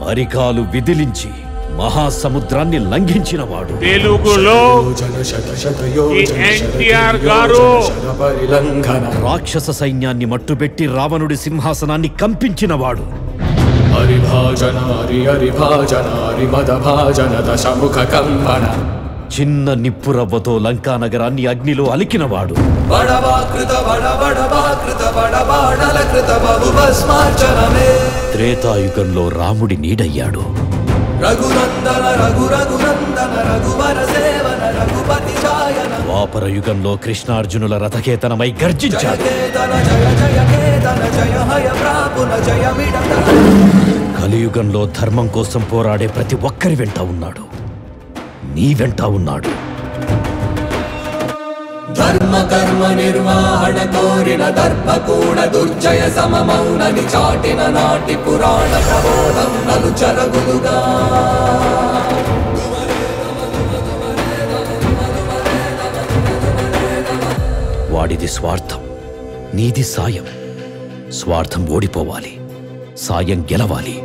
అరికాలు విదిలించి మహాసముద్రాన్ని లంఘించినవాడు. తెలుగులో ఎన్టీఆర్ గారు రాక్షస సైన్యాన్ని మట్టుబెట్టి రావణుడి సింహాసనాన్ని కంపించినవాడు. చిన్న నిప్పురవ్వతో లంకా నగరాన్ని అగ్నిలో అలికినవాడు. త్రేతాయుగంలో రాముడి నీడయ్యాడు. ద్వాపర యుగంలో కృష్ణార్జునుల రథకేతనమై గర్జించాడు. కలియుగంలో ధర్మం కోసం పోరాడే ప్రతి ఒక్కరి వెంట ఉన్నాడు. నీ వెంట ఉన్నాడు. ధర్మ కర్మ నిర్వహణ కోరిన దర్పకూడ దుర్జయ సమమౌనని చాటిన నాటి పురాణ ప్రబోధం నలు చరగులుగా. వాడిది స్వార్థం, నీది సాయం. స్వార్థం ఓడిపోవాలి, సాయం గెలవాలి.